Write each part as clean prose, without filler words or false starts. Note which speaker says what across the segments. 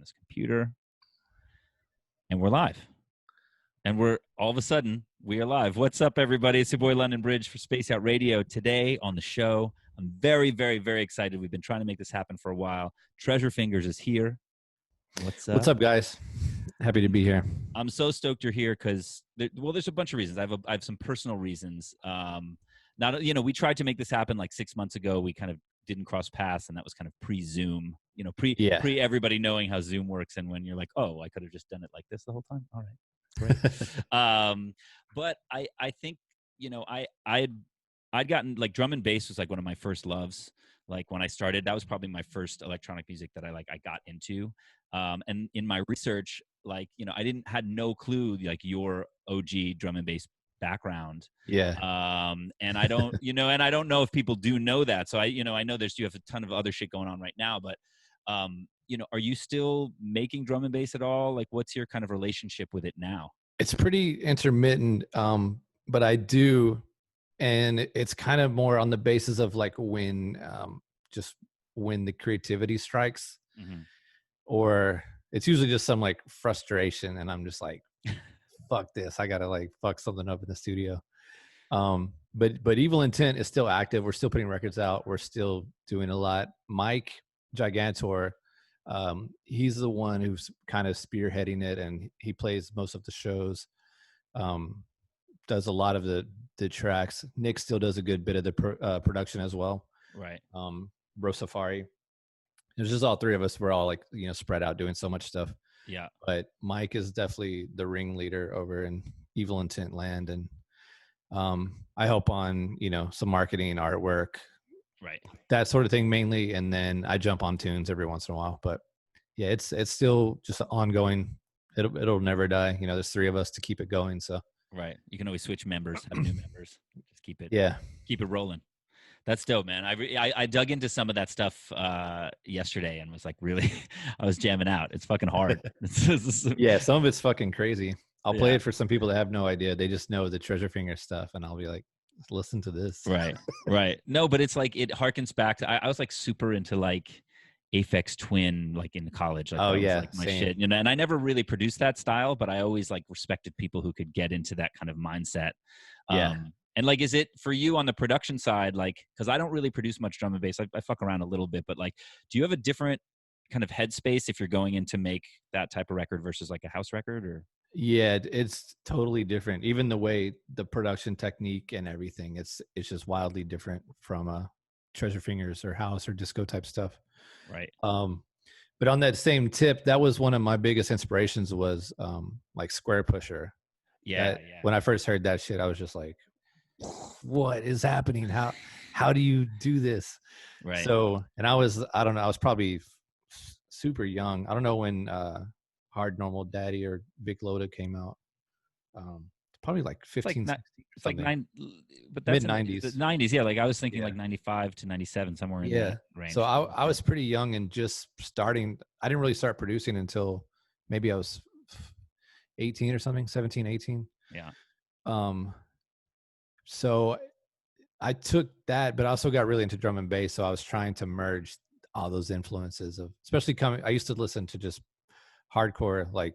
Speaker 1: this computer. And we're live. And we're all of a sudden, we are live. What's up, everybody? It's your boy London Bridge for Yacht Radio. Today on the show, I'm very, very, very excited. We've been trying to make this happen for a while. Treasure Fingers is here. What's up?
Speaker 2: What's up, guys? Happy to be here.
Speaker 1: I'm so stoked you're here because, there's a bunch of reasons. I have some personal reasons. We tried to make this happen like 6 months ago. We kind of didn't cross paths, and that was kind of pre-Zoom. Pre everybody knowing how Zoom works, and when you're like, oh, I could have just done it like this the whole time. All right, great. But I think I'd gotten like drum and bass was like one of my first loves. Like when I started, that was probably my first electronic music that I got into. And in my research, I had no clue like your OG drum and bass background.
Speaker 2: Yeah.
Speaker 1: And I don't, and I don't know if people do know that. So I know you have a ton of other shit going on right now, but are you still making drum and bass at all? Like what's your kind of relationship with it now?
Speaker 2: It's pretty intermittent. But I do, and it's kind of more on the basis of like when the creativity strikes, or it's usually just some like frustration, and I'm just like, fuck this, I gotta like fuck something up in the studio. But Evil Intent is still active. We're still putting records out. We're still doing a lot. Mike Gigantor, he's the one who's kind of spearheading it, and he plays most of the shows. Does a lot of the tracks. Nick still does a good bit of the production as well.
Speaker 1: Right.
Speaker 2: Bro Safari. It's just all three of us. We're all like, spread out doing so much stuff.
Speaker 1: Yeah.
Speaker 2: But Mike is definitely the ringleader over in Evil Intent land. And I help on, some marketing, artwork,
Speaker 1: right,
Speaker 2: that sort of thing mainly. And then I jump on tunes every once in a while. But yeah, it's still just ongoing. It'll never die. There's three of us to keep it going. So
Speaker 1: right. You can always switch members, have new members. Just keep it rolling. That's dope, man. I dug into some of that stuff yesterday and was like, really, I was jamming out. It's fucking hard.
Speaker 2: Yeah, some of it's fucking crazy. I'll play it for some people that have no idea. They just know the Treasure Finger stuff, and I'll be like, listen to this.
Speaker 1: Right. No, but it's like it harkens back to. I was like super into like Aphex Twin, like in college. Like, was, like, my
Speaker 2: same.
Speaker 1: shit. And I never really produced that style, but I always like respected people who could get into that kind of mindset.
Speaker 2: Yeah.
Speaker 1: And like, is it for you on the production side? Like, because I don't really produce much drum and bass. I fuck around a little bit, but like, do you have a different kind of headspace if you're going in to make that type of record versus like a house record? Or
Speaker 2: yeah, it's totally different. Even the way the production technique and everything, it's just wildly different from Treasure Fingers or house or disco type stuff.
Speaker 1: Right.
Speaker 2: But on that same tip, that was one of my biggest inspirations was like Square Pusher.
Speaker 1: Yeah.
Speaker 2: When I first heard that shit, I was just like, what is happening? How do you do this?
Speaker 1: Right.
Speaker 2: So, and I don't know, I was probably super young. I don't know when Hard Normal Daddy or Big Loda came out. Probably like 15, 16.
Speaker 1: It's like but that's
Speaker 2: mid-90s.
Speaker 1: The 90s, yeah. Like I was thinking like 95 to 97, somewhere in that range.
Speaker 2: So I was pretty young and just starting. I didn't really start producing until maybe I was 18 or something, 17, 18.
Speaker 1: Yeah.
Speaker 2: So I took that, but I also got really into drum and bass. So I was trying to merge all those influences of, especially I used to listen to just hardcore, like,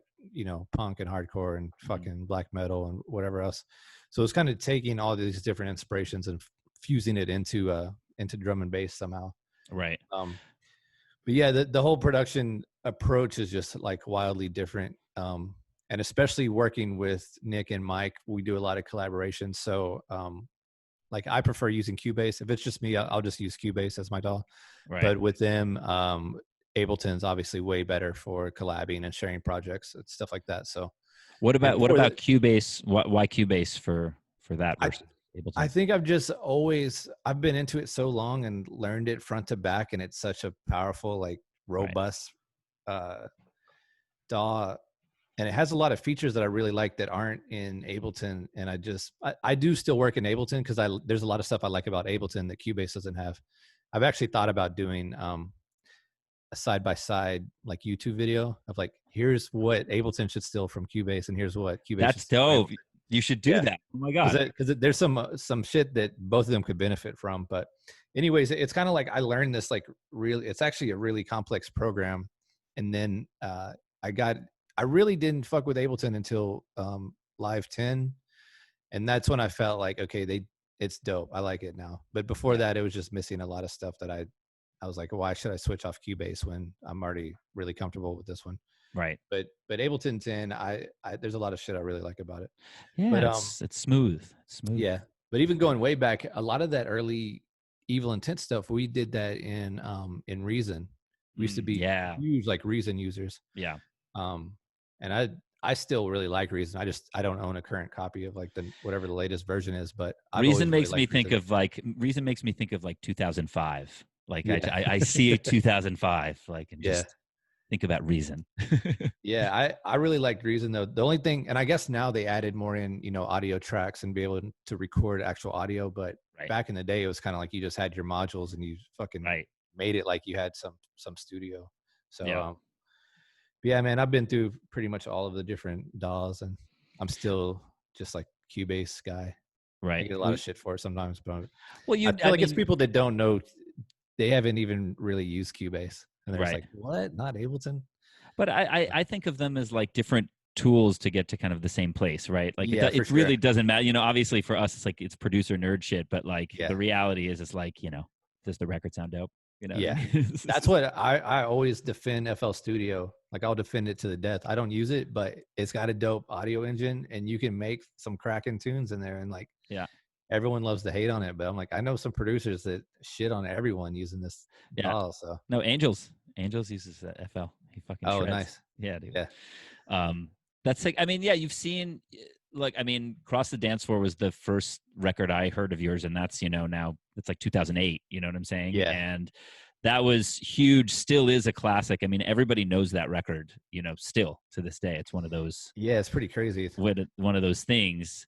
Speaker 2: punk and hardcore and fucking black metal and whatever else. So it's kind of taking all these different inspirations and fusing it into drum and bass somehow.
Speaker 1: Right.
Speaker 2: But yeah, the whole production approach is just like wildly different. And especially working with Nick and Mike, we do a lot of collaboration. So, like I prefer using Cubase. If it's just me, I'll just use Cubase as my DAW.
Speaker 1: Right.
Speaker 2: But with them, Ableton's obviously way better for collabing and sharing projects and stuff like that. So,
Speaker 1: what about Cubase? Why Cubase for that versus Ableton?
Speaker 2: I think I've been into it so long and learned it front to back, and it's such a powerful, like robust DAW. And it has a lot of features that I really like that aren't in Ableton. And I do still work in Ableton because there's a lot of stuff I like about Ableton that Cubase doesn't have. I've actually thought about doing a side-by-side like YouTube video of like, here's what Ableton should steal from Cubase and here's what Cubase.
Speaker 1: That's dope. You should do that. Oh my God.
Speaker 2: Because there's some shit that both of them could benefit from. But anyways, it's kind of like I learned this like really, it's actually a really complex program. And then I really didn't fuck with Ableton until Live 10. And that's when I felt like, okay, it's dope. I like it now. But before that, it was just missing a lot of stuff that I was like, why should I switch off Cubase when I'm already really comfortable with this one?
Speaker 1: Right.
Speaker 2: But Ableton 10, I there's a lot of shit I really like about it.
Speaker 1: Yeah,
Speaker 2: but
Speaker 1: it's smooth. It's smooth.
Speaker 2: Yeah. But even going way back, a lot of that early Evil Intent stuff, we did that in Reason. We used to be huge like Reason users.
Speaker 1: Yeah.
Speaker 2: And I still really like Reason. I don't own a current copy of like whatever the latest version is, but
Speaker 1: Reason makes me think of like 2005. Like I see 2005 like and just think about Reason.
Speaker 2: Yeah, I really liked Reason though. The only thing, and I guess now they added more in, audio tracks and be able to record actual audio, but back in the day it was kind of like you just had your modules and you fucking made it like you had some studio. So yeah, man, I've been through pretty much all of the different DAWs and I'm still just like Cubase guy.
Speaker 1: Right.
Speaker 2: I get a lot of shit for it sometimes, but
Speaker 1: I
Speaker 2: feel like it's people that don't know, they haven't even really used Cubase. And they're just like, what? Not Ableton?
Speaker 1: But I think of them as like different tools to get to kind of the same place, right? Like it
Speaker 2: sure.
Speaker 1: really doesn't matter. Obviously for us, it's like it's producer nerd shit, but like the reality is it's like, does the record sound dope?
Speaker 2: Yeah. That's what I always defend FL Studio. Like I'll defend it to the death. I don't use it, but it's got a dope audio engine and you can make some cracking tunes in there. And like, everyone loves to hate on it, but I'm like, I know some producers that shit on everyone using this DAW. So
Speaker 1: no, Angels uses FL. He fucking shreds.
Speaker 2: Nice.
Speaker 1: Yeah, dude.
Speaker 2: Yeah.
Speaker 1: That's like, I mean, yeah, you've seen, like, I mean, Cross the Dance Floor was the first record I heard of yours, and that's, now it's like 2008, you know what I'm saying?
Speaker 2: Yeah.
Speaker 1: And that was huge, still is a classic. I mean, everybody knows that record, still to this day. It's one of those.
Speaker 2: Yeah, it's pretty crazy.
Speaker 1: One of those things.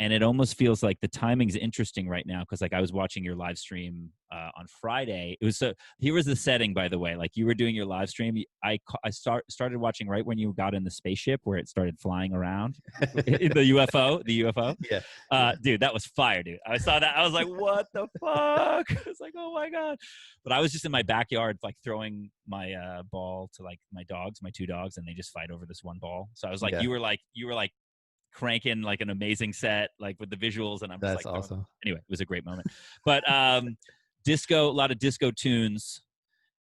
Speaker 1: And it almost feels like the timing's interesting right now because, like, I was watching your live stream on Friday. It was here was the setting, by the way. Like, you were doing your live stream. I started watching right when you got in the spaceship where it started flying around, the UFO.
Speaker 2: Yeah.
Speaker 1: Dude, that was fire, dude. I saw that. I was like, what the fuck? I was like, oh my god. But I was just in my backyard, like throwing my ball to like my two dogs, and they just fight over this one ball. So I was like, you were like cranking like an amazing set, like with the visuals, and I'm just
Speaker 2: that's
Speaker 1: like,
Speaker 2: awesome.
Speaker 1: Anyway, it was a great moment. But disco, a lot of disco tunes,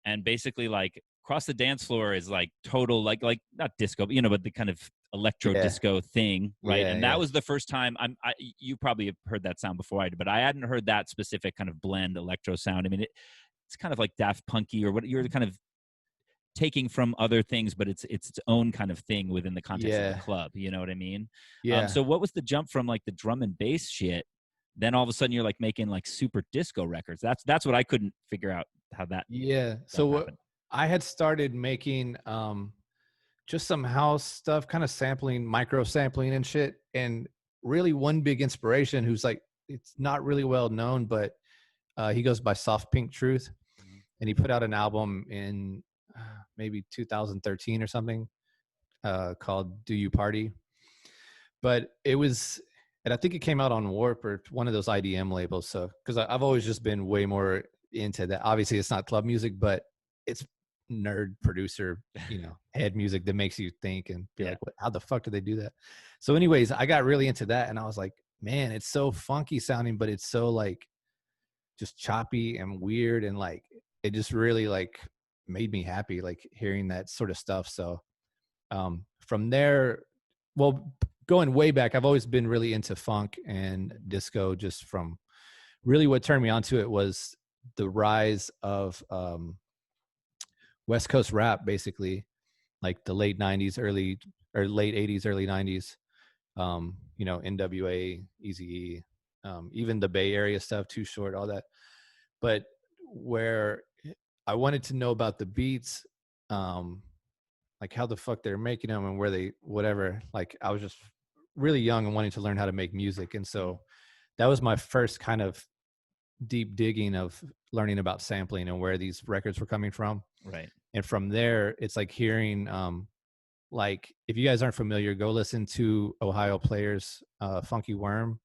Speaker 1: and basically like Cross the Dance Floor is like total like not disco, but but the kind of electro disco thing, right? And that was the first time you probably have heard that sound before I did, but I hadn't heard that specific kind of blend electro sound. I mean, it's kind of like Daft Punky or what you're kind of taking from other things, but it's its own kind of thing within the context of the club. You know what I mean?
Speaker 2: Yeah.
Speaker 1: So what was the jump from like the drum and bass shit? Then all of a sudden you're like making like super disco records. That's what I couldn't figure out how that.
Speaker 2: Yeah. So what I had started making just some house stuff, kind of sampling, micro sampling and shit. And really one big inspiration who's like, it's not really well known, but he goes by Soft Pink Truth. Mm-hmm. And he put out an album in maybe 2013 or something called Do You Party? But it was, and I think it came out on Warp or one of those IDM labels. So, because I've always just been way more into that. Obviously, it's not club music, but it's nerd producer, head music that makes you think and be like, how the fuck did they do that? So anyways, I got really into that and I was like, man, it's so funky sounding, but it's so like just choppy and weird. And like, it just really like made me happy, like hearing that sort of stuff. So from there, well, going way back, I've always been really into funk and disco. Just from really what turned me onto it was the rise of West Coast rap, basically, like the late 90s, late 80s, early 90s. NWA, Eazy-E, even the Bay Area stuff, Too Short, all that. But where I wanted to know about the beats, like how the fuck they're making them and where they, whatever. Like I was just really young and wanting to learn how to make music. And so that was my first kind of deep digging of learning about sampling and where these records were coming from.
Speaker 1: Right.
Speaker 2: And from there, it's like hearing, like if you guys aren't familiar, go listen to Ohio Players, Funky Worm,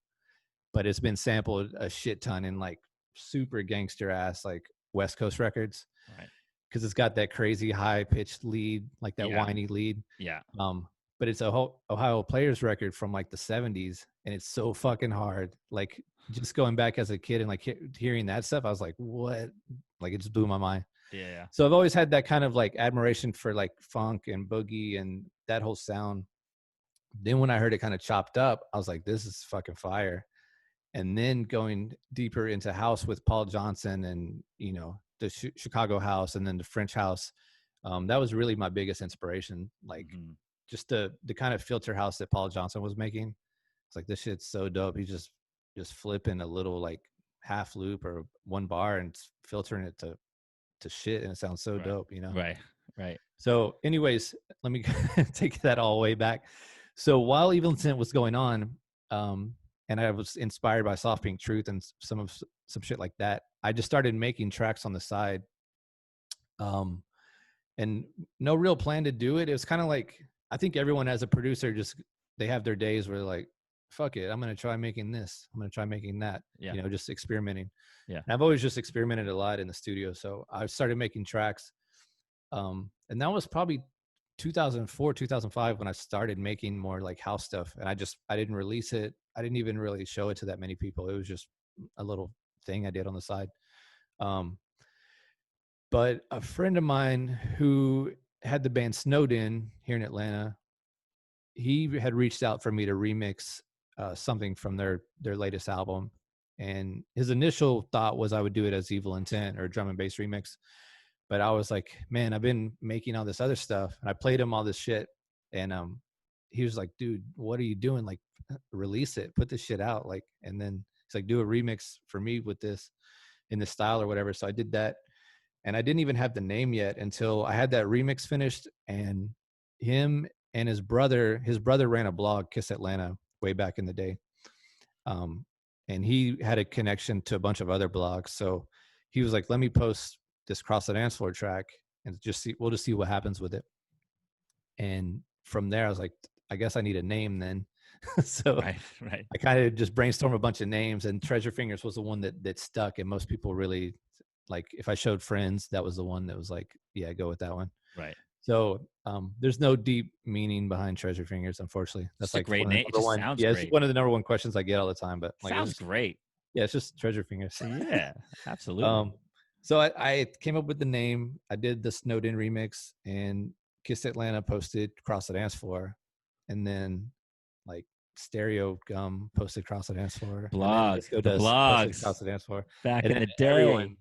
Speaker 2: but it's been sampled a shit ton in like super gangster ass, like West Coast records.
Speaker 1: Right.
Speaker 2: because it's got that crazy high pitched lead, like that whiny lead.
Speaker 1: Yeah.
Speaker 2: But it's a Ohio Players record from like the 70s, and it's so fucking hard. Like just going back as a kid and like hearing that stuff, I was like, what? Like it just blew my mind.
Speaker 1: Yeah.
Speaker 2: So I've always had that kind of like admiration for like funk and boogie and that whole sound. Then when I heard it kind of chopped up, I was like, this is fucking fire. And then going deeper into house with Paul Johnson and, you know, the Chicago house and then the French house, that was really my biggest inspiration. Like just the kind of filter house that Paul Johnson was making. It's like, this shit's so dope. He's just flipping a little like half loop or one bar and filtering it to shit, and it sounds so dope, you know?
Speaker 1: Right.
Speaker 2: So anyways, let me take that all the way back. So while Evil Intent was going on, and I was inspired by Soft Pink Truth and some shit like that, I just started making tracks on the side. And no real plan to do it. It was kind of like, I think everyone as a producer, they have their days where like, fuck it, I'm going to try making this. I'm going to try making that, you know, just experimenting. Yeah. And I've always just experimented a lot in the studio. So I started making tracks. And that was probably 2004, 2005 when I started making more like house stuff. And I didn't release it. I didn't even really show it to that many people. It was just a little thing I did on the side. But a friend of mine who had the band Snowed In here in Atlanta, he had reached out for me to remix something from their latest album. And his initial thought was I would do it as Evil Intent or drum and bass remix. But I was like, man, I've been making all this other stuff. And I played him all this shit. And he was like, dude, what are you doing? Like, release it, put this shit out. Like, and then he's like, do a remix for me with this in this style or whatever. So I did that. And I didn't even have the name yet until I had that remix finished. And him and his brother ran a blog, Kiss Atlanta, way back in the day. And he had a connection to a bunch of other blogs. So he was like, let me post this Cross the Dance Floor track and we'll just see what happens with it. And from there, I was like, I guess I need a name then. So
Speaker 1: right.
Speaker 2: I kind of just brainstormed a bunch of names, and Treasure Fingers was the one that stuck. And most people really, like, if I showed friends, that was the one that was like, yeah, go with that one.
Speaker 1: Right.
Speaker 2: So there's no deep meaning behind Treasure Fingers, unfortunately. That's like
Speaker 1: a great name. It just sounds great.
Speaker 2: It's one of the number one questions I get all the time. But like,
Speaker 1: sounds great.
Speaker 2: Yeah, it's just Treasure Fingers.
Speaker 1: Yeah, absolutely.
Speaker 2: So I came up with the name. I did the Snowed In remix, and Kiss Atlanta posted Cross the Dance Floor, and then like Stereo Gum posted Cross the Dance Floor.
Speaker 1: Blogs,
Speaker 2: Cross the Dance Floor
Speaker 1: back in the day.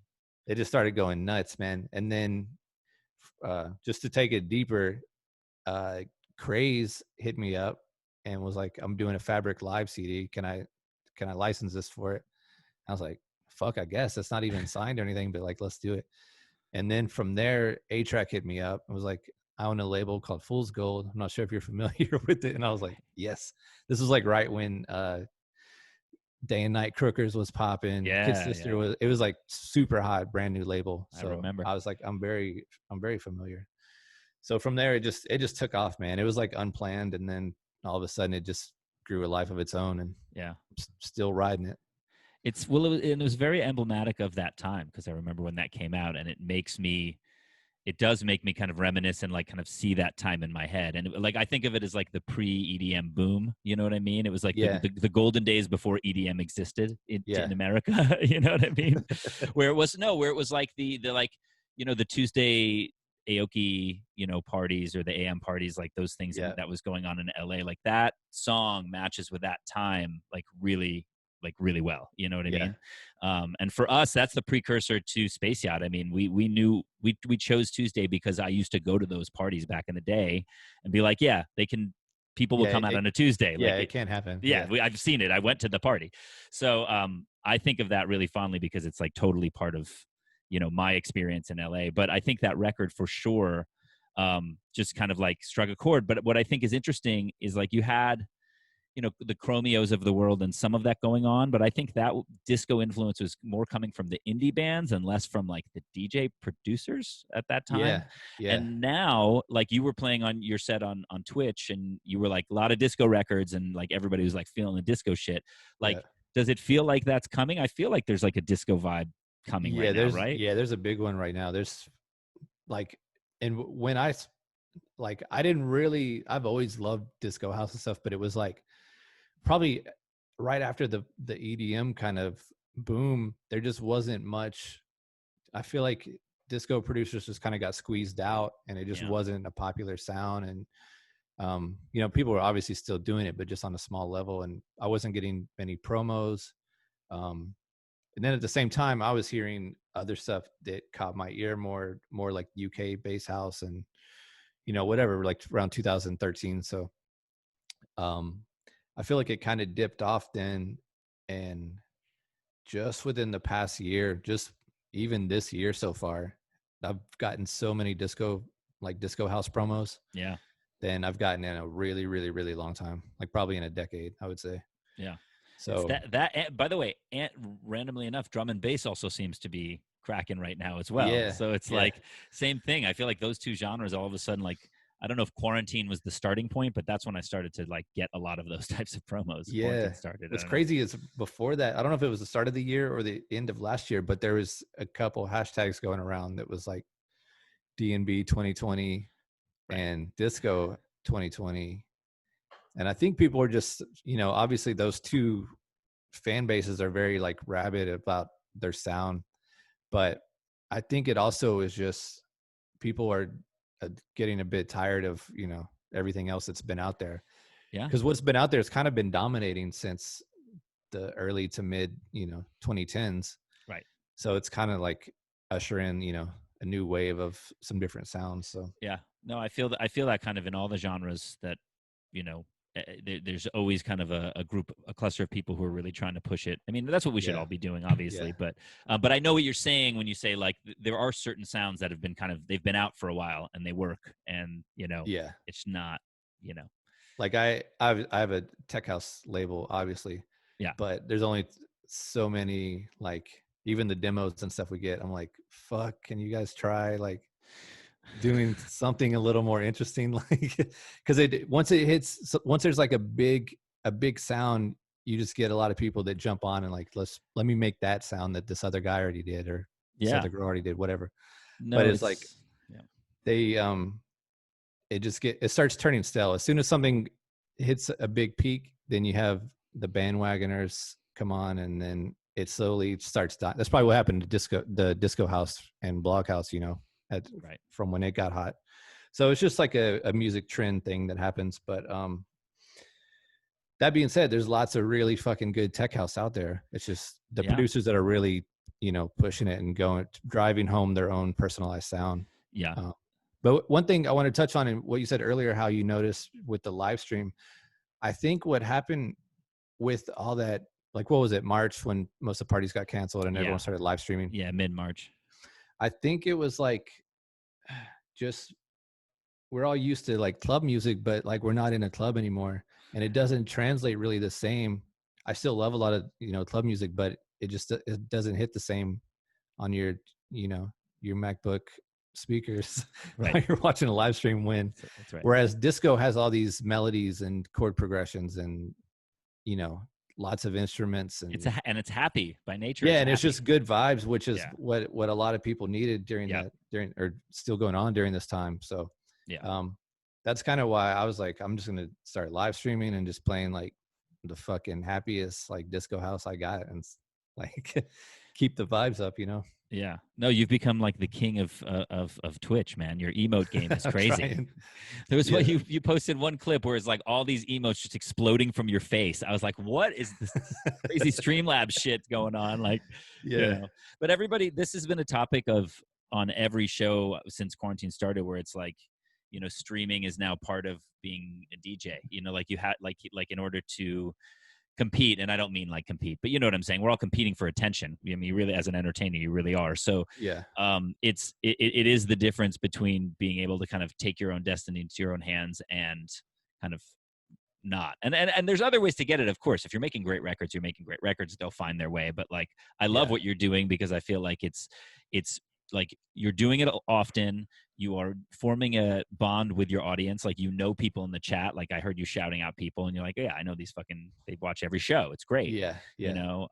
Speaker 2: It just started going nuts, man. And then just to take it deeper, Craze hit me up and was like, I'm doing a Fabric Live CD. Can I license this for it? I was like, fuck, I guess. It's not even signed or anything, but like, let's do it. And then from there, A-Track hit me up and was like, I own a label called Fool's Gold. I'm not sure if you're familiar with it. And I was like, yes. This was like right when Day and Night Crookers was popping. Kid Sister it was like super hot, brand new label. So I remember. I was like, I'm very familiar. So from there, it just took off, man. It was like unplanned, and then all of a sudden it just grew a life of its own, and still riding it.
Speaker 1: It was very emblematic of that time, because I remember when that came out, and it does make me kind of reminisce and like kind of see that time in my head. And like, I think of it as like the pre-EDM boom, you know what I mean? It was like the golden days before EDM existed in America, you know what I mean? where it was like the like, you know, the Tuesday Aoki, you know, parties or the AM parties, like those things that was going on in LA, like that song matches with that time, like really well, you know what I mean? And for us, that's the precursor to Space Yacht. I mean, we knew we chose Tuesday because I used to go to those parties back in the day and be like, people will come out on a Tuesday.
Speaker 2: Yeah,
Speaker 1: like,
Speaker 2: it can happen.
Speaker 1: I've seen it. I went to the party. So I think of that really fondly because it's like totally part of, you know, my experience in LA. But I think that record for sure just kind of like struck a chord. But what I think is interesting is like you had, you know, the Chromios of the world and some of that going on, but I think that disco influence was more coming from the indie bands and less from like the DJ producers at that time. Yeah. And now, like, you were playing on your set on Twitch, and you were like a lot of disco records, and like everybody was like feeling the disco shit. Like, does it feel like that's coming? I feel like there's like a disco vibe coming right now, right?
Speaker 2: Yeah, there's a big one right now. like, and when I didn't really, I've always loved disco house and stuff, but it was like probably right after the EDM kind of boom, there just wasn't much. I feel like disco producers just kind of got squeezed out, and it just wasn't a popular sound. And you know, people were obviously still doing it, but just on a small level. And I wasn't getting many promos. And then at the same time, I was hearing other stuff that caught my ear more like UK bass house and, you know, whatever, like around 2013. So I feel like it kind of dipped off then. And just within the past year, just even this year so far, I've gotten so many disco house promos.
Speaker 1: Yeah.
Speaker 2: Than I've gotten in a really, really, really long time, like probably in a decade, I would say.
Speaker 1: Yeah.
Speaker 2: So
Speaker 1: that by the way, randomly enough, drum and bass also seems to be cracking right now as well.
Speaker 2: Yeah,
Speaker 1: so it's like same thing. I feel like those two genres all of a sudden, like, I don't know if quarantine was the starting point, but that's when I started to like get a lot of those types of promos.
Speaker 2: Yeah.
Speaker 1: Started.
Speaker 2: What's crazy is before that, I don't know if it was the start of the year or the end of last year, but there was a couple hashtags going around that was like D&B 2020 and Disco 2020. And I think people are just, you know, obviously those two fan bases are very like rabid about their sound, but I think it also is just people are getting a bit tired of, you know, everything else that's been out there.
Speaker 1: Yeah.
Speaker 2: Because what's been out there has kind of been dominating since the early to mid, you know, 2010s.
Speaker 1: Right.
Speaker 2: So it's kind of like usher in, you know, a new wave of some different sounds. So
Speaker 1: yeah, no, I feel that kind of in all the genres that, you know, there's always kind of a group, a cluster of people who are really trying to push it. I mean, that's what we should all be doing, obviously. But I know what you're saying when you say like there are certain sounds that have been they've been out for a while and they work, and you know, it's not, you know, like
Speaker 2: I have a tech house label, obviously, but there's only so many, like even the demos and stuff we get. I'm like, fuck, can you guys try like doing something a little more interesting, like, because once there's like a big sound, you just get a lot of people that jump on and like, let me make that sound that this other guy already did, or this other girl already did, whatever. But it's like they it starts turning stale as soon as something hits a big peak. Then you have the bandwagoners come on, and then it slowly starts dying. That's probably what happened to the disco house and blog house, you know, from when it got hot. So it's just like a music trend thing that happens. But that being said, there's lots of really fucking good tech house out there. It's just the producers that are really, you know, pushing it and driving home their own personalized sound. But one thing I want to touch on in what you said earlier, how you noticed with the live stream, I think what happened with all that, like, what was it, March, when most of the parties got canceled and everyone started live streaming?
Speaker 1: Yeah, mid-March.
Speaker 2: I think it was like, just, we're all used to like club music, but like we're not in a club anymore, and it doesn't translate really the same. I still love a lot of, you know, club music, but it doesn't hit the same on your, you know, your MacBook speakers while you're watching a live stream
Speaker 1: That's right.
Speaker 2: Whereas disco has all these melodies and chord progressions and, you know, lots of instruments, and
Speaker 1: it's happy by nature.
Speaker 2: And it's just good vibes, which is what a lot of people needed during or still going on during this time. So that's kind of why I was like, I'm just gonna start live streaming and just playing like the fucking happiest like disco house I got, and like keep the vibes up, you know.
Speaker 1: Yeah. No, you've become like the king of Twitch, man. Your emote game is crazy. There was what you posted one clip where it's like all these emotes just exploding from your face. I was like, what is this crazy Streamlabs shit going on? Like, you know. But everybody, this has been a topic on every show since quarantine started, where it's like, you know, streaming is now part of being a DJ. You know, like you had like in order to compete, and I don't mean like compete, but you know what I'm saying, we're all competing for attention. I mean, really, as an entertainer, you really are. So it is the difference between being able to kind of take your own destiny into your own hands and kind of not. And there's other ways to get it, of course. If you're making great records, they'll find their way. But like, I love what you're doing, because I feel like it's like you're doing it often. you are forming a bond with your audience. Like, you know, people in the chat. Like, I heard you shouting out people and you're like, yeah, I know these fucking, they watch every show. It's great.
Speaker 2: Yeah.
Speaker 1: You know?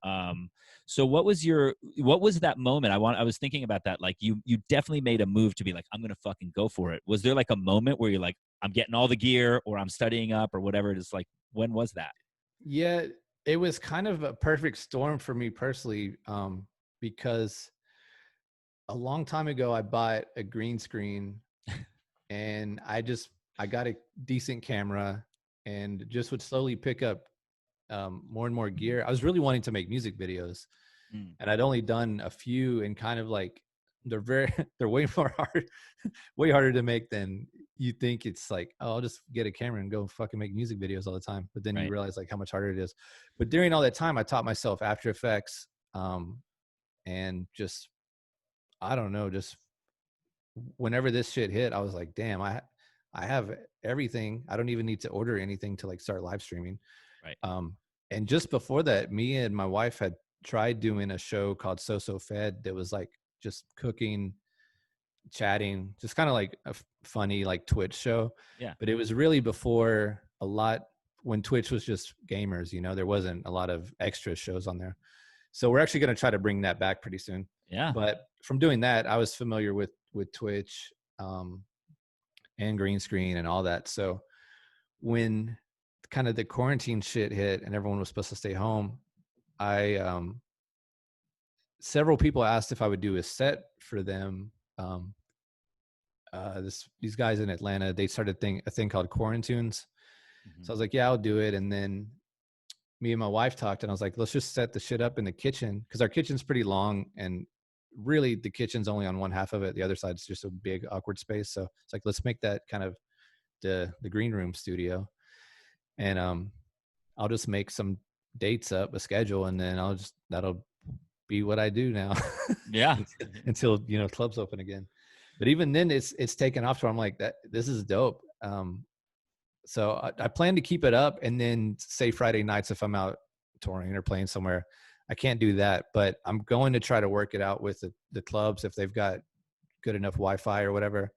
Speaker 1: So what was that moment? I was thinking about that. Like, you definitely made a move to be like, I'm going to fucking go for it. Was there like a moment where you're like, I'm getting all the gear, or I'm studying up, or whatever it is? Like, when was that?
Speaker 2: Yeah, it was kind of a perfect storm for me personally, because a long time ago I bought a green screen and I got a decent camera and just would slowly pick up more and more gear. I was really wanting to make music videos, and I'd only done a few, and kind of like they're way more hard, way harder to make than you think. It's like, oh, I'll just get a camera and go fucking make music videos all the time. But then you realize like how much harder it is. But during all that time, I taught myself After Effects, and just, I don't know, just whenever this shit hit, I was like, damn, I have everything. I don't even need to order anything to like start live streaming.
Speaker 1: Right.
Speaker 2: And just before that, me and my wife had tried doing a show called So Fed that was like just cooking, chatting, just kind of like a funny like Twitch show.
Speaker 1: Yeah.
Speaker 2: But it was really before when Twitch was just gamers, you know, there wasn't a lot of extra shows on there. So we're actually going to try to bring that back pretty soon.
Speaker 1: Yeah.
Speaker 2: But from doing that, I was familiar with Twitch, and green screen and all that. So when kind of the quarantine shit hit and everyone was supposed to stay home, several people asked if I would do a set for them. These guys in Atlanta, they started a thing called Quarantunes. So I was like, yeah, I'll do it. And then me and my wife talked, and I was like, let's just set the shit up in the kitchen, because our kitchen's pretty long, and really the kitchen's only on one half of it. The other side's just a big awkward space. So it's like, let's make that kind of the green room studio. And I'll just make some dates up, a schedule, and then that'll be what I do now.
Speaker 1: Yeah.
Speaker 2: Until, you know, clubs open again. But even then it's taken off. So I'm like, this is dope. So I plan to keep it up, and then say Friday nights, if I'm out touring or playing somewhere, I can't do that, but I'm going to try to work it out with the clubs if they've got good enough Wi-Fi or whatever.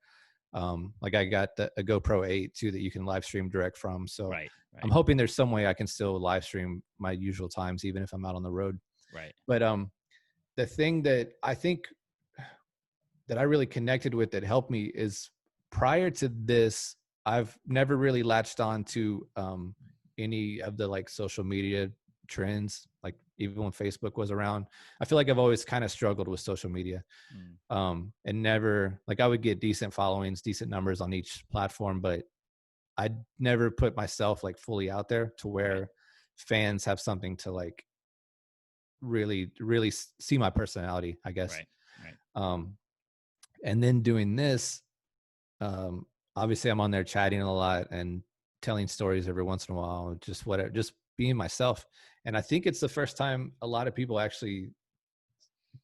Speaker 2: Like I got a GoPro 8 too that you can live stream direct from. So
Speaker 1: right.
Speaker 2: I'm hoping there's some way I can still live stream my usual times, even if I'm out on the road.
Speaker 1: Right.
Speaker 2: But the thing that I think that I really connected with that helped me is, prior to this, I've never really latched on to any of the like social media trends. Like even when Facebook was around, I feel like I've always kind of struggled with social media, and never, like, I would get decent followings, decent numbers on each platform, but I'd never put myself like fully out there to where fans have something to like really, really see my personality, I guess.
Speaker 1: Right.
Speaker 2: And then doing this, obviously I'm on there chatting a lot and telling stories every once in a while, just whatever, just being myself. And I think it's the first time a lot of people actually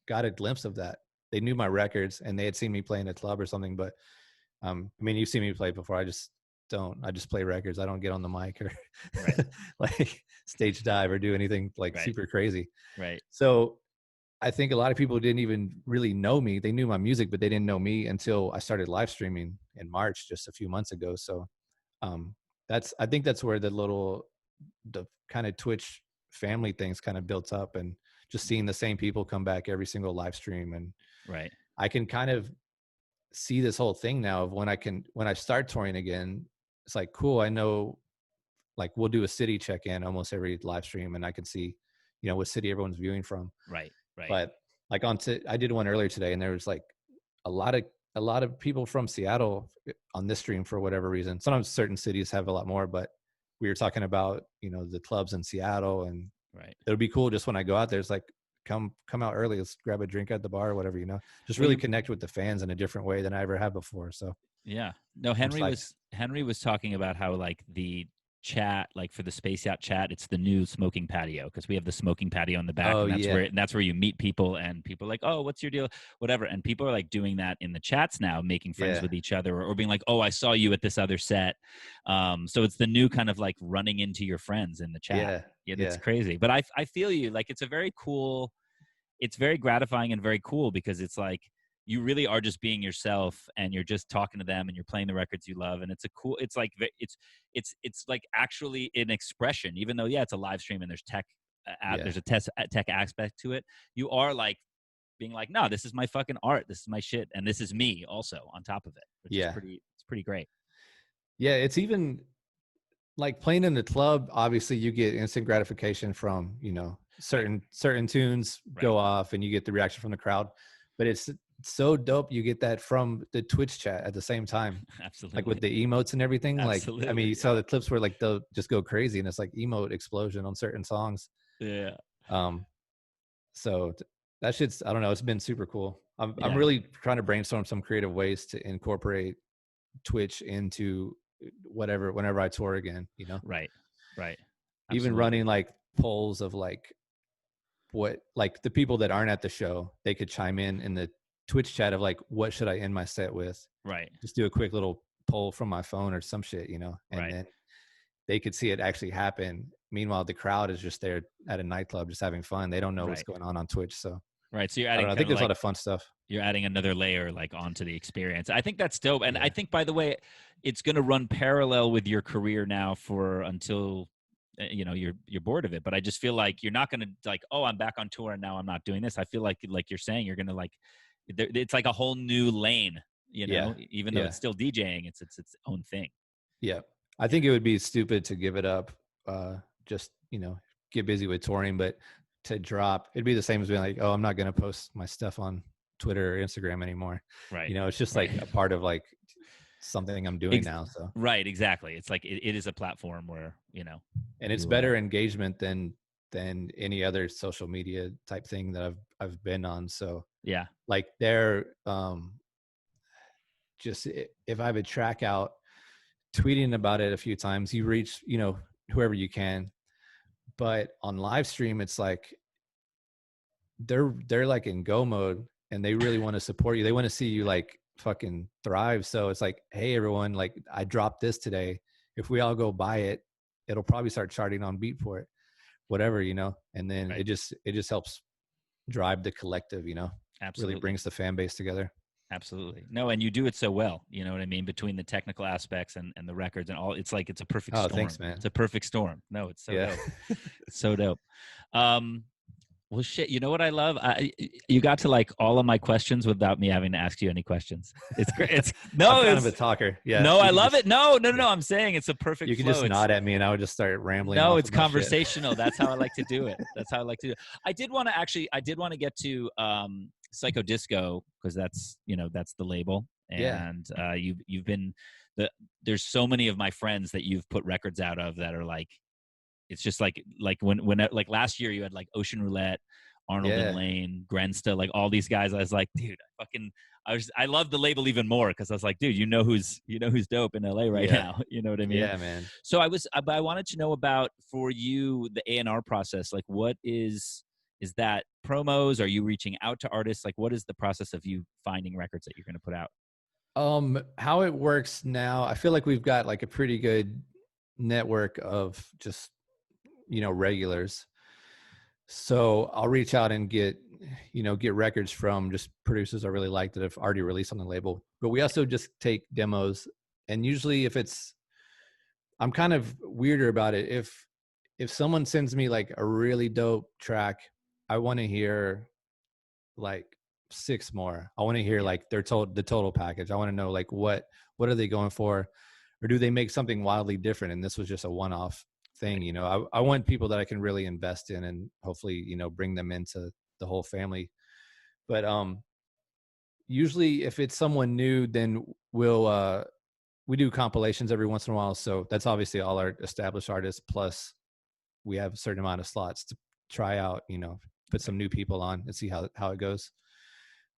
Speaker 2: got a glimpse of that. They knew my records and they had seen me play in a club or something, but I mean, you've seen me play before. I just play records. I don't get on the mic or like stage dive or do anything like super crazy.
Speaker 1: Right.
Speaker 2: So I think a lot of people didn't even really know me. They knew my music, but they didn't know me until I started live streaming in March, just a few months ago. So I think that's where the kind of Twitch family things kind of built up, and just seeing the same people come back every single live stream. And I can kind of see this whole thing now of when I start touring again, it's like, cool. I know, like, we'll do a city check-in almost every live stream, and I can see, you know, what city everyone's viewing from.
Speaker 1: Right.
Speaker 2: But like I did one earlier today, and there was like a lot of people from Seattle on this stream for whatever reason. Sometimes certain cities have a lot more, but we were talking about, you know, the clubs in Seattle, and it would be cool just when I go out there, it's like, come out early, let's grab a drink at the bar or whatever, you know, just really connect with the fans in a different way than I ever have before. So
Speaker 1: yeah, no, Henry was talking about how like the chat, like for the Space Yacht chat, it's the new smoking patio, because we have the smoking patio in the back, and that's where you meet people, and people are like, oh, what's your deal, whatever, and people are like doing that in the chats now, making friends with each other, or being like, oh, I saw you at this other set. So it's the new kind of like running into your friends in the chat. It's crazy. But I feel you, like, it's very gratifying and very cool, because it's like, you really are just being yourself, and you're just talking to them, and you're playing the records you love, and it's like it's like actually an expression, even though it's a live stream and there's tech, there's a tech aspect to it. You are like being like, no, this is my fucking art, this is my shit, and this is me also on top of it, which is pretty great.
Speaker 2: Yeah, it's even like playing in the club. Obviously, you get instant gratification from certain tunes go off, and you get the reaction from the crowd. But it's so dope. You get that from the Twitch chat at the same time.
Speaker 1: Absolutely.
Speaker 2: Like with the emotes and everything.
Speaker 1: Absolutely.
Speaker 2: Like, I mean, you saw the clips where like they'll just go crazy, and it's like emote explosion on certain songs.
Speaker 1: Yeah.
Speaker 2: So that shit's, I don't know, it's been super cool. I'm really trying to brainstorm some creative ways to incorporate Twitch into whenever I tour again,
Speaker 1: Right.
Speaker 2: Even running like polls of like what, like the people that aren't at the show, they could chime in the Twitch chat of like, what should I end my set with?
Speaker 1: Right.
Speaker 2: Just do a quick little poll from my phone or some shit, and then they could see it actually happen. Meanwhile, the crowd is just there at a nightclub just having fun. They don't know what's going on Twitch. So
Speaker 1: so you're adding,
Speaker 2: I think there's a lot of fun stuff.
Speaker 1: You're adding another layer like onto the experience. I think that's dope. And I think, by the way, it's going to run parallel with your career now for until you're bored of it. But I just feel like you're not going to like, oh, I'm back on tour and now I'm not doing this. I feel like you're saying, you're going to like, it's like a whole new lane, even though it's still DJing, it's its own thing.
Speaker 2: Yeah. I think it would be stupid to give it up, just, get busy with touring, but to drop, it'd be the same as being like, oh, I'm not going to post my stuff on Twitter or Instagram anymore.
Speaker 1: Right.
Speaker 2: It's just like a part of like something I'm doing now. So
Speaker 1: right. Exactly. It's like, it is a platform where,
Speaker 2: and it's better engagement than any other social media type thing that I've been on. So
Speaker 1: yeah,
Speaker 2: like they're, just if I have a track out, tweeting about it a few times, you reach, whoever you can. But on live stream, it's like they're like in go mode, and they really want to support you. They want to see you like fucking thrive. So it's like, hey everyone, like I dropped this today. If we all go buy it, it'll probably start charting on Beatport, whatever, and then it just helps drive the collective,
Speaker 1: Absolutely.
Speaker 2: Really brings the fan base together.
Speaker 1: Absolutely. No, and you do it so well, you know what I mean? Between the technical aspects and the records and all, it's like, it's a perfect storm.
Speaker 2: Thanks, man.
Speaker 1: It's a perfect storm. No, it's so dope. It's so dope. Well, shit, you know what I love? You got to like all of my questions without me having to ask you any questions. It's great. I'm
Speaker 2: kind of a talker. Yeah.
Speaker 1: No, I love it. No. I'm saying it's a perfect
Speaker 2: You can
Speaker 1: flow.
Speaker 2: just nod at me and I would just start rambling.
Speaker 1: No, it's conversational. That's how I like to do it. I did want to get to Psycho Disco, because that's the label. And you've been there's so many of my friends that you've put records out of that are like, it's just like when like last year you had like Ocean Roulette, Arnold and Lane, Grensta, like all these guys. I was like, dude, I love the label even more, because I was like, dude, you know who's dope in LA right now. You know what I mean?
Speaker 2: Yeah, man.
Speaker 1: So I wanted to know about, for you, the A&R process. Like, what is that promos? Are you reaching out to artists? Like, what is the process of you finding records that you're going to put out?
Speaker 2: How it works now, I feel like we've got like a pretty good network of just, regulars. So I'll reach out and get records from just producers I really like that have already released on the label. But we also just take demos, and usually I'm kind of weirder about it. If someone sends me like a really dope track, I want to hear like 6 more. I want to hear like the total package. I want to know like what are they going for, or do they make something wildly different and this was just a one-off thing. I want people that I can really invest in and hopefully bring them into the whole family. But usually if it's someone new, then we do compilations every once in a while. So that's obviously all our established artists, plus we have a certain amount of slots to try out, put some new people on and see how it goes.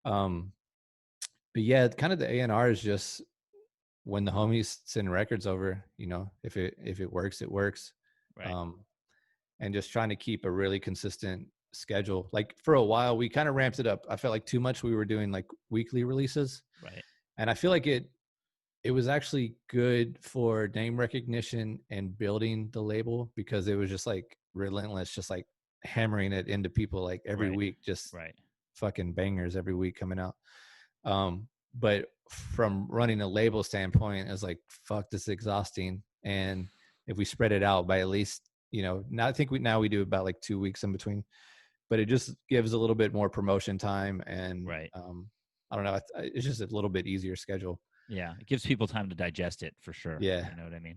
Speaker 2: But yeah, kind of the A&R is just when the homies send records over, if it works, it works.
Speaker 1: Right.
Speaker 2: And just trying to keep a really consistent schedule. Like for a while, we kind of ramped it up. I felt like too much. We were doing like weekly releases.
Speaker 1: Right.
Speaker 2: And I feel like it was actually good for name recognition and building the label, because it was just like relentless, just like hammering it into people like every week, just fucking bangers every week coming out. But from running a label standpoint, it's like, fuck, this is exhausting. And if we spread it out by at least, now I think we do about like 2 weeks in between, but it just gives a little bit more promotion time. And
Speaker 1: right.
Speaker 2: I don't know. It's just a little bit easier schedule.
Speaker 1: Yeah. It gives people time to digest it for sure.
Speaker 2: Yeah.
Speaker 1: You know what I mean?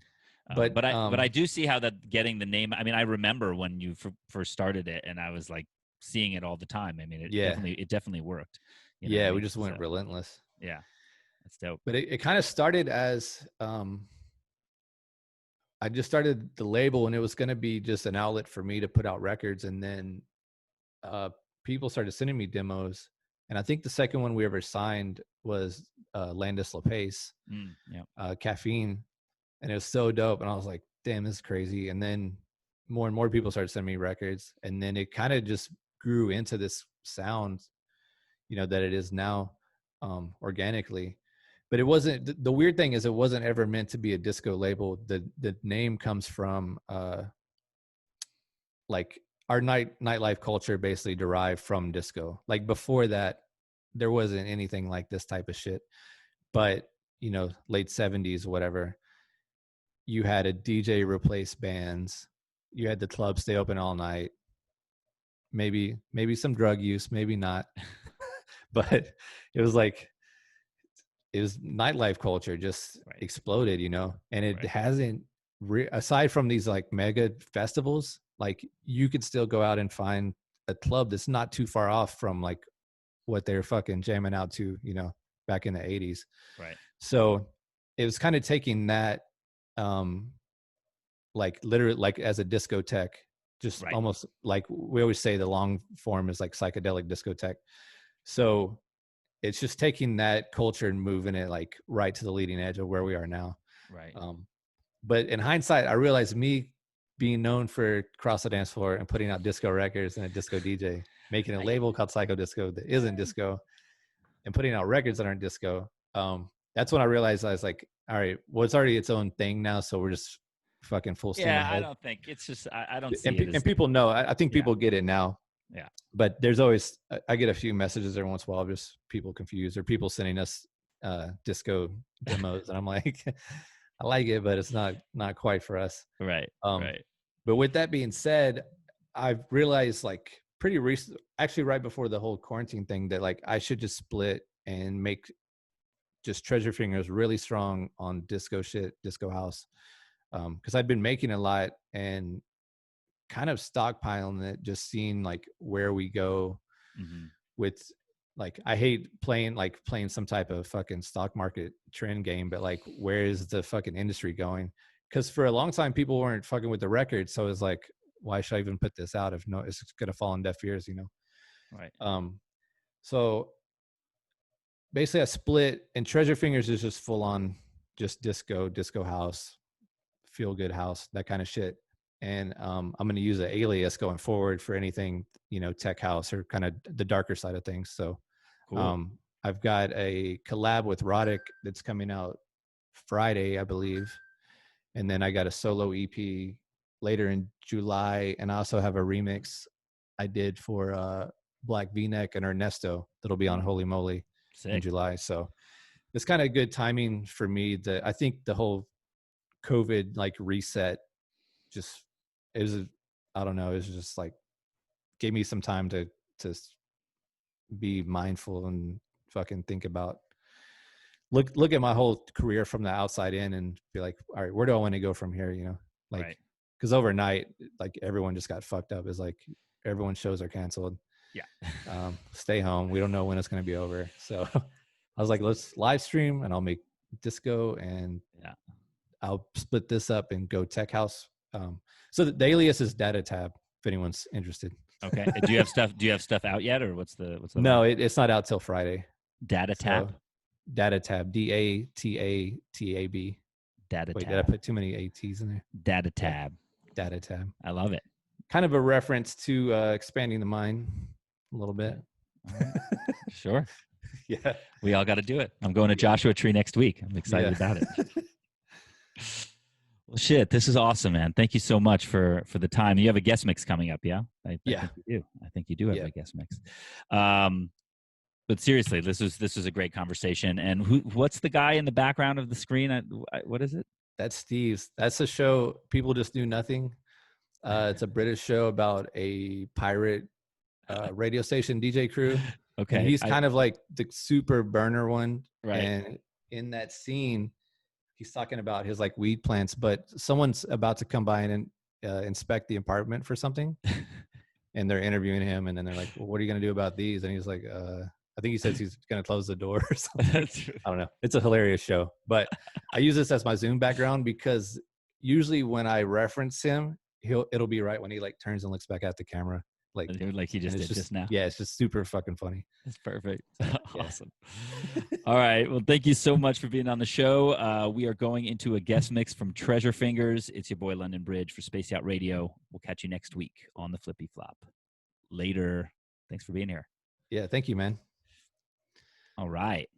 Speaker 2: But
Speaker 1: I do see how that getting the name. I mean, I remember when you first started it, and I was like seeing it all the time. I mean, it definitely worked.
Speaker 2: We just went relentless.
Speaker 1: Yeah, that's dope.
Speaker 2: But it kind of started as I just started the label, and it was going to be just an outlet for me to put out records, and then people started sending me demos. And I think the second one we ever signed was Landis LaPace, Caffeine. And it was so dope. And I was like, damn, this is crazy. And then more and more people started sending me records. And then it kind of just grew into this sound, that it is now organically. But it wasn't, the weird thing is it wasn't ever meant to be a disco label. The name comes from like our nightlife culture basically derived from disco. Like before that, there wasn't anything like this type of shit. But, late 70s, whatever. You had a DJ replace bands. You had the club stay open all night. Maybe some drug use, maybe not. But it was nightlife culture just exploded, and it hasn't, aside from these like mega festivals, like you could still go out and find a club that's not too far off from like what they're fucking jamming out to, back in the 80s.
Speaker 1: Right.
Speaker 2: So it was kind of taking that, like literally like as a discotheque, just almost like we always say the long form is like psychedelic discotheque. So it's just taking that culture and moving it like right to the leading edge of where we are now.
Speaker 1: Right.
Speaker 2: But in hindsight, I realized me being known for Cross the Dance Floor and putting out disco records and a disco DJ, making a label called Psycho Disco that isn't disco, and putting out records that aren't disco. That's when I realized I was like, all right, well, it's already its own thing now, so we're just fucking full steam ahead.
Speaker 1: I don't think it's just I don't see
Speaker 2: it. And people know. I think people get it now.
Speaker 1: Yeah.
Speaker 2: But there's always, I get a few messages every once in a while, just people confused or people sending us disco demos, and I'm like, I like it, but it's not quite for us.
Speaker 1: Right. Right.
Speaker 2: But with that being said, I've realized like pretty recent, actually right before the whole quarantine thing, that like I should just split and make just Treasure Fingers really strong on disco shit, disco house. Because I'd been making a lot and kind of stockpiling it, just seeing like where we go with, like, I hate playing some type of fucking stock market trend game, but like, where is the fucking industry going? Because for a long time, people weren't fucking with the record. So it's like, why should I even put this out if it's going to fall on deaf ears,
Speaker 1: Right.
Speaker 2: So basically I split, and Treasure Fingers is just full on just disco house, feel good house, that kind of shit. And I'm going to use an alias going forward for anything, tech house or kind of the darker side of things. So cool. I've got a collab with Roddick that's coming out Friday, I believe. And then I got a solo EP later in July. And I also have a remix I did for Black V-Neck and Ernesto that'll be on Holy Moly in July. So it's kind of good timing for me. I think the whole COVID like reset just I don't know, it was just like gave me some time to be mindful and fucking think about, look at my whole career from the outside in and be like, all right, where do I want to go from here? Like, because overnight, like everyone just got fucked up. It's like everyone's shows are canceled. Yeah. Stay home. We don't know when it's going to be over. So I was like, let's live stream and I'll make disco and I'll split this up and go tech house. So the alias is Data Tab if anyone's interested.
Speaker 1: Okay. Do you have stuff out yet, or what's the
Speaker 2: No, it's not out till Friday.
Speaker 1: Data Tab.
Speaker 2: So, Data Tab, DATATAB.
Speaker 1: Data
Speaker 2: Wait,
Speaker 1: Tab.
Speaker 2: did I put too many ATs in there?
Speaker 1: Data Tab.
Speaker 2: Data Tab.
Speaker 1: I love it.
Speaker 2: Kind of a reference to expanding the mind a little bit.
Speaker 1: Sure.
Speaker 2: Yeah.
Speaker 1: We all got to do it. I'm going to Joshua Tree next week. I'm excited about it. Well, shit, this is awesome, man. Thank you so much for the time. You have a guest mix coming up, yeah? I think you do. I think you do have a guest mix. But seriously, this was a great conversation. And what's the guy in the background of the screen? What is it?
Speaker 2: That's Steve's. That's a show. People Just Do Nothing. It's a British show about a pirate radio station DJ crew.
Speaker 1: Okay.
Speaker 2: And he's kind of like the super burner one.
Speaker 1: Right.
Speaker 2: And in that scene, he's talking about his like weed plants, but someone's about to come by and inspect the apartment for something. And they're interviewing him. And then they're like, well, what are you going to do about these? And he's like, I think he says he's going to close the door or something. I don't know. It's a hilarious show. But I use this as my Zoom background because usually when I reference him, it'll be right when he like turns and looks back at the camera. Like
Speaker 1: he just did just now.
Speaker 2: Yeah, it's just super fucking funny.
Speaker 1: That's perfect. Awesome. All right. Well, thank you so much for being on the show. We are going into a guest mix from Treasure Fingers. It's your boy London Bridge for Space Yacht Radio. We'll catch you next week on the Flippy Flop. Later. Thanks for being here.
Speaker 2: Yeah, thank you, man.
Speaker 1: All right.